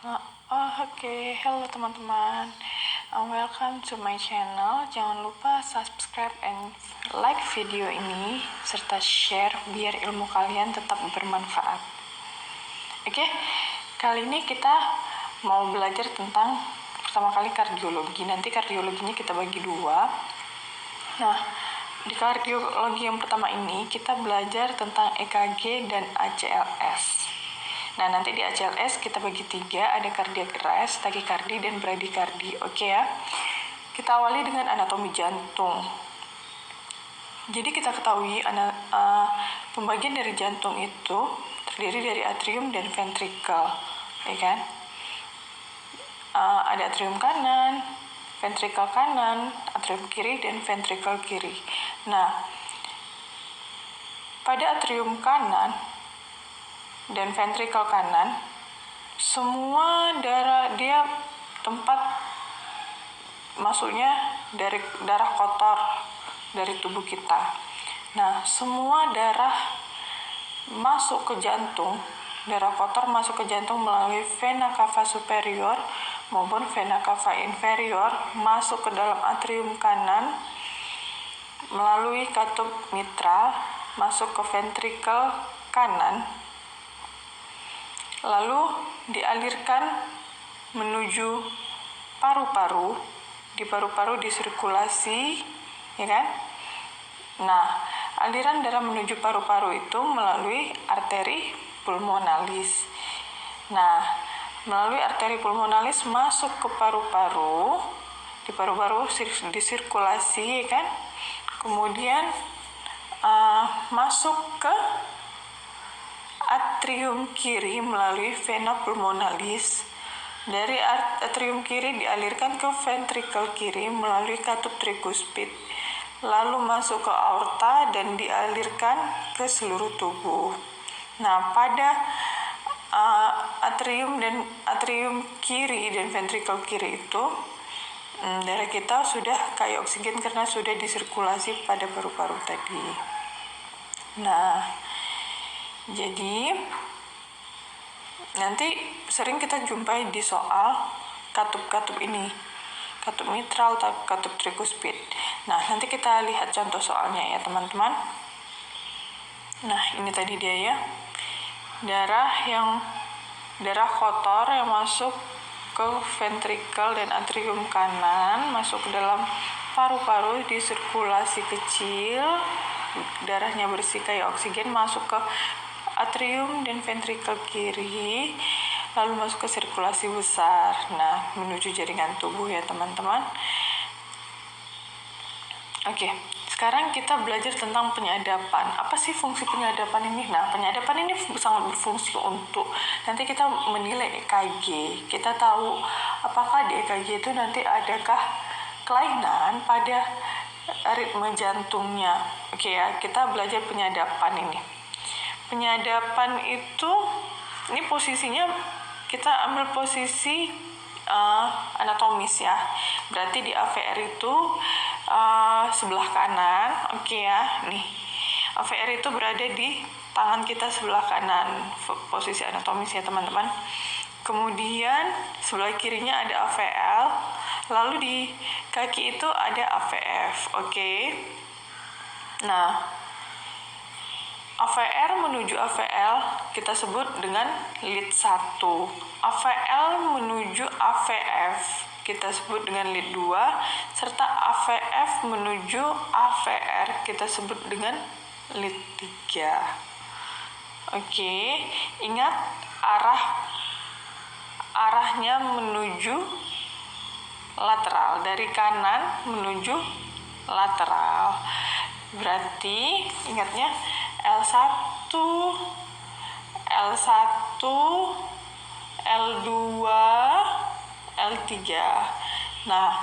Hello teman-teman, welcome to my channel. Jangan lupa subscribe and like video ini serta share biar ilmu kalian tetap bermanfaat. Kali ini kita mau belajar tentang pertama kali kardiologi. Nanti kardiologinya kita bagi dua. Nah, di kardiologi yang pertama ini kita belajar tentang EKG dan ACLS. Nah, nanti di ACLS kita bagi tiga, ada cardiac arrest, takikardi, dan bradikardi. Oke ya. Kita awali dengan anatomi jantung. Jadi kita ketahui pembagian dari jantung itu terdiri dari atrium dan ventricle, ya kan? Ada atrium kanan, ventricle kanan, atrium kiri, dan ventricle kiri. Nah, pada atrium kanan dan ventricle kanan, semua darah dia tempat masuknya dari darah kotor dari tubuh kita. Nah, semua darah masuk ke jantung, darah kotor masuk ke jantung melalui vena cava superior maupun vena cava inferior, masuk ke dalam atrium kanan melalui katup mitral, masuk ke ventricle kanan, lalu dialirkan menuju paru-paru. Di paru-paru disirkulasi, ya kan? Nah, aliran darah menuju paru-paru itu melalui arteri pulmonalis. Nah, melalui arteri pulmonalis masuk ke paru-paru. Di paru-paru disirkulasi, ya kan? Kemudian masuk ke atrium kiri melalui vena pulmonalis. Dari atrium kiri dialirkan ke ventricle kiri melalui katup trikuspid, lalu masuk ke aorta dan dialirkan ke seluruh tubuh. Nah, pada atrium kiri dan ventricle kiri itu darah kita sudah kaya oksigen karena sudah disirkulasi pada paru-paru tadi. Nah, jadi nanti sering kita jumpai di soal katup-katup ini, katup mitral, katup trikuspid. Nah, nanti kita lihat contoh soalnya ya teman-teman. Nah, ini tadi dia ya, darah kotor yang masuk ke ventricle dan atrium kanan, masuk ke dalam paru-paru, disirkulasi kecil, darahnya bersih kayak oksigen, masuk ke atrium dan ventricle kiri, lalu masuk ke sirkulasi besar. Nah, menuju jaringan tubuh ya teman-teman. Sekarang kita belajar tentang penyadapan. Apa sih fungsi penyadapan ini? Nah, penyadapan ini sangat berfungsi untuk nanti kita menilai EKG. Kita tahu apakah di EKG itu nanti adakah kelainan pada ritme jantungnya. Kita belajar penyadapan ini. Penyadapan itu, ini posisinya kita ambil posisi anatomis ya. Berarti di AVR itu sebelah kanan, nih. AVR itu berada di tangan kita sebelah kanan, posisi anatomis ya teman-teman. Kemudian sebelah kirinya ada AVL, lalu di kaki itu ada AVF. Nah, AVR menuju AVL kita sebut dengan lead 1. AVL menuju AVF kita sebut dengan lead 2, serta AVF menuju AVR kita sebut dengan lead 3. Ingat arahnya menuju lateral, dari kanan menuju lateral. Berarti ingatnya L1, L2, L3. Nah,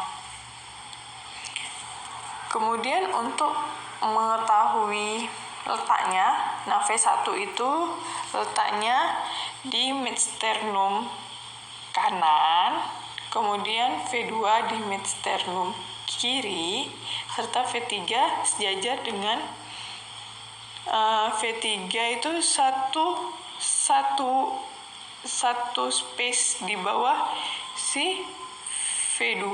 kemudian untuk mengetahui letaknya, nah V1 itu letaknya di midsternum kanan, kemudian V2 di midsternum kiri, serta V3 sejajar dengan V3 itu satu satu space di bawah si V2,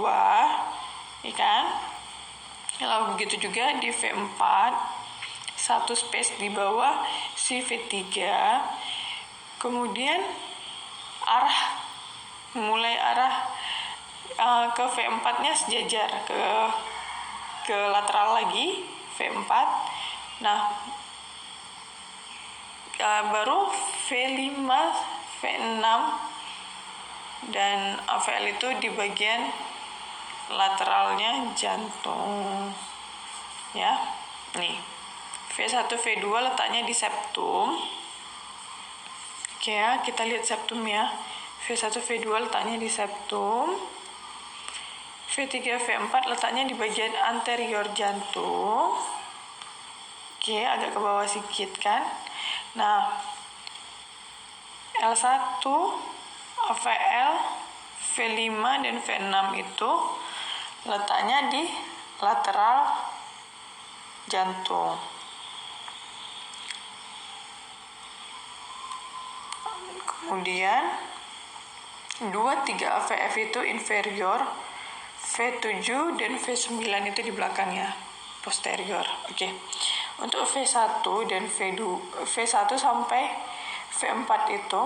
ya kan? Lalu begitu juga di V4, satu space di bawah si V3. Kemudian mulai arah ke V4-nya sejajar ke lateral lagi V4. Nah, baru V5, V6 dan AVL itu di bagian lateralnya jantung. Ya. Nih. V1, V2 letaknya di septum. Oke ya, kita lihat septum ya. V1, V2 letaknya di septum. V3, V4 letaknya di bagian anterior jantung. Oke, agak ke bawah sedikit kan. Nah, L1, AVL, V5 dan V6 itu letaknya di lateral jantung. Kemudian 2, 3 AVF itu inferior, V7 dan V9 itu di belakangnya, posterior. Oke. Untuk V1 dan V1 sampai V4 itu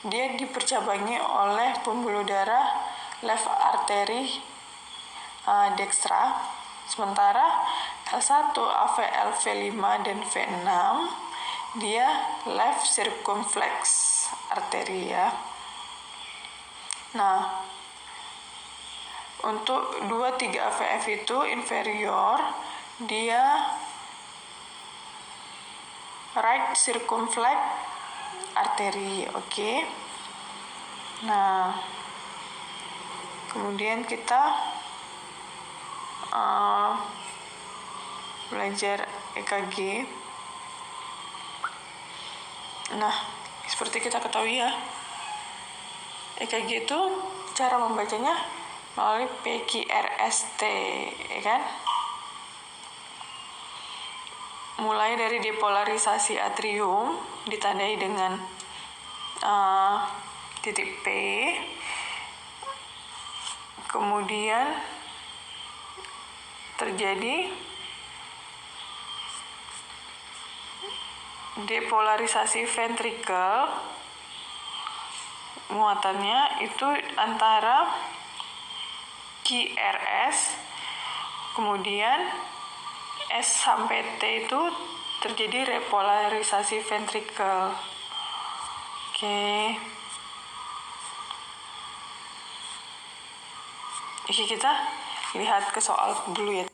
dia dipercabangi oleh pembuluh darah left artery dextra. Sementara L1, AVL, V5 dan V6 dia left circumflex artery ya. Nah, untuk 2, 3 AVF itu inferior, dia right circumflex artery, oke. Nah, kemudian kita belajar EKG. Nah, seperti kita ketahui ya, EKG itu cara membacanya melalui PQRST, ya kan? Mulai dari depolarisasi atrium ditandai dengan titik P, kemudian terjadi depolarisasi ventrikel, muatannya itu antara QRS, kemudian S sampai T itu terjadi repolarisasi ventrikel. Oke, kita lihat ke soal dulu ya